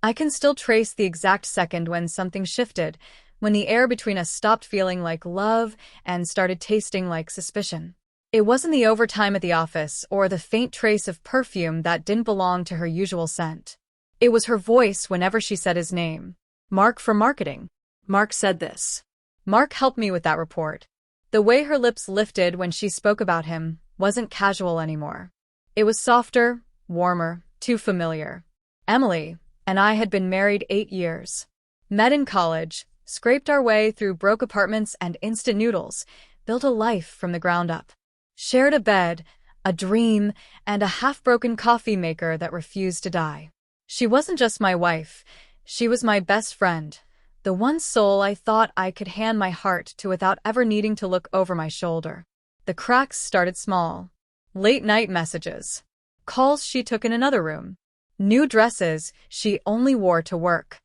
I can still trace the exact second when something shifted, when the air between us stopped feeling like love and started tasting like suspicion. It wasn't the overtime at the office or the faint trace of perfume that didn't belong to her usual scent. It was her voice whenever she said his name. Mark from marketing. Mark said this. Mark helped me with that report. The way her lips lifted when she spoke about him wasn't casual anymore. It was softer, warmer, too familiar. Emily and I had been married 8 years. Met in college, scraped our way through broke apartments and instant noodles, built a life from the ground up. Shared a bed, a dream, and a half-broken coffee maker that refused to die. She wasn't just my wife, she was my best friend, the one soul I thought I could hand my heart to without ever needing to look over my shoulder. The cracks started small. Late-night messages. Calls she took in another room. New dresses she only wore to work.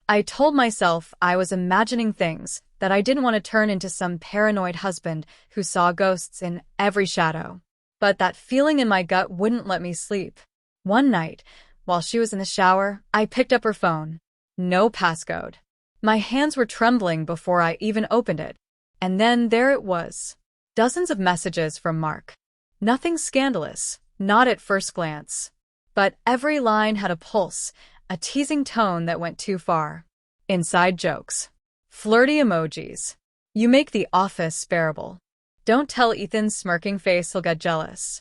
I told myself I was imagining things, that I didn't want to turn into some paranoid husband who saw ghosts in every shadow. But that feeling in my gut wouldn't let me sleep. One night, while she was in the shower, I picked up her phone. No passcode. My hands were trembling before I even opened it. And then there it was. Dozens of messages from Mark. Nothing scandalous, not at first glance. But every line had a pulse, a teasing tone that went too far. Inside jokes. Flirty emojis. You make the office bearable. Don't tell Ethan's smirking face he'll get jealous.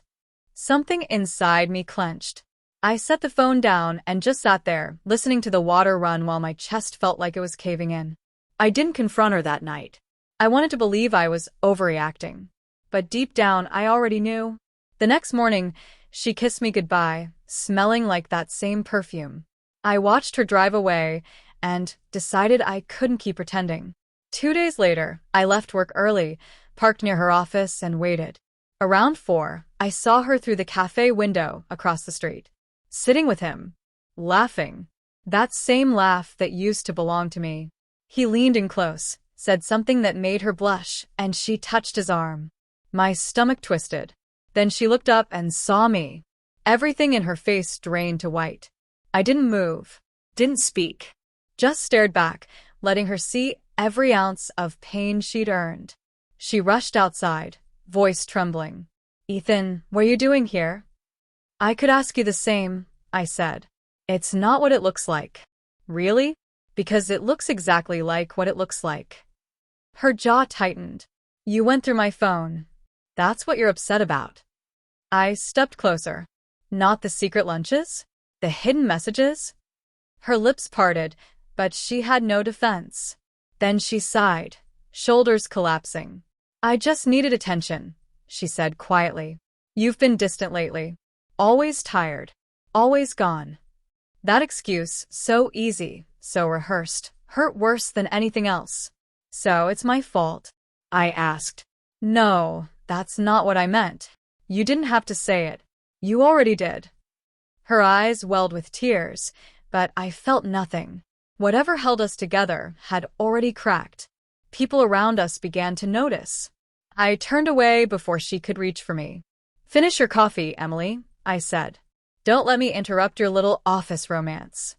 Something inside me clenched. I set the phone down and just sat there, listening to the water run while my chest felt like it was caving in. I didn't confront her that night. I wanted to believe I was overreacting. But deep down, I already knew. The next morning, she kissed me goodbye, smelling like that same perfume. I watched her drive away and decided I couldn't keep pretending. 2 days later, I left work early, parked near her office, and waited. Around 4, I saw her through the cafe window across the street. Sitting with him. Laughing. That same laugh that used to belong to me. He leaned in close, said something that made her blush, and she touched his arm. My stomach twisted. Then she looked up and saw me. Everything in her face drained to white. I didn't move. Didn't speak. Just stared back, letting her see every ounce of pain she'd earned. She rushed outside, voice trembling. Ethan, what are you doing here? I could ask you the same, I said. It's not what it looks like. Really? Because it looks exactly like what it looks like. Her jaw tightened. You went through my phone. That's what you're upset about. I stepped closer. Not the secret lunches? The hidden messages? Her lips parted, but she had no defense. Then she sighed, shoulders collapsing. I just needed attention, she said quietly. You've been distant lately. Always tired. Always gone. That excuse, so easy, so rehearsed, hurt worse than anything else. So it's my fault? I asked. No, that's not what I meant. You didn't have to say it. You already did. Her eyes welled with tears, but I felt nothing. Whatever held us together had already cracked. People around us began to notice. I turned away before she could reach for me. Finish your coffee, Emily, I said. Don't let me interrupt your little office romance.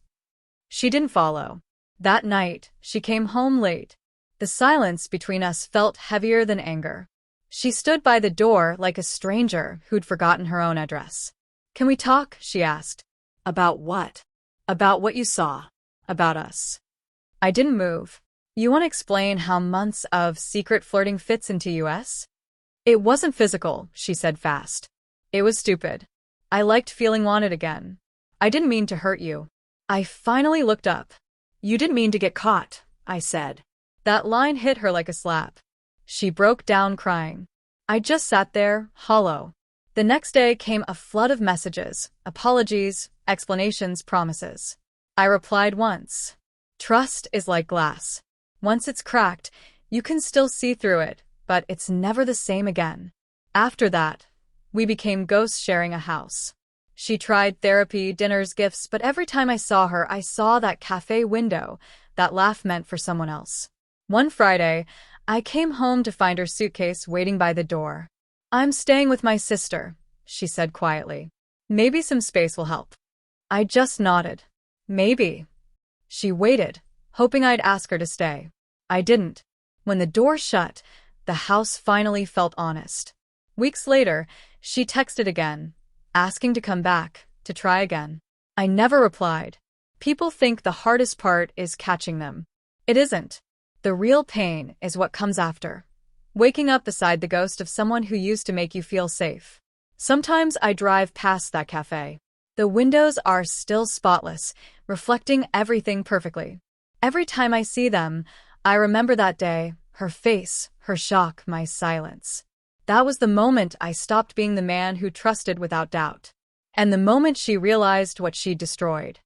She didn't follow. That night, she came home late. The silence between us felt heavier than anger. She stood by the door like a stranger who'd forgotten her own address. Can we talk? She asked. About what? About what you saw. About us. I didn't move. You want to explain how months of secret flirting fits into us? It wasn't physical, she said fast. It was stupid. I liked feeling wanted again. I didn't mean to hurt you. I finally looked up. You didn't mean to get caught, I said. That line hit her like a slap. She broke down crying. I just sat there, hollow. The next day came a flood of messages, apologies, explanations, promises. I replied once. Trust is like glass. Once it's cracked, you can still see through it, but it's never the same again. After that, we became ghosts sharing a house. She tried therapy, dinners, gifts, but every time I saw her, I saw that cafe window, that laugh meant for someone else. One Friday, I came home to find her suitcase waiting by the door. I'm staying with my sister, she said quietly. Maybe some space will help. I just nodded. Maybe. She waited, hoping I'd ask her to stay. I didn't. When the door shut, the house finally felt honest. Weeks later, she texted again, asking to come back, to try again. I never replied. People think the hardest part is catching them. It isn't. The real pain is what comes after. Waking up beside the ghost of someone who used to make you feel safe. Sometimes I drive past that cafe. The windows are still spotless, reflecting everything perfectly. Every time I see them, I remember that day, her face, her shock, my silence. That was the moment I stopped being the man who trusted without doubt. And the moment she realized what she'd destroyed.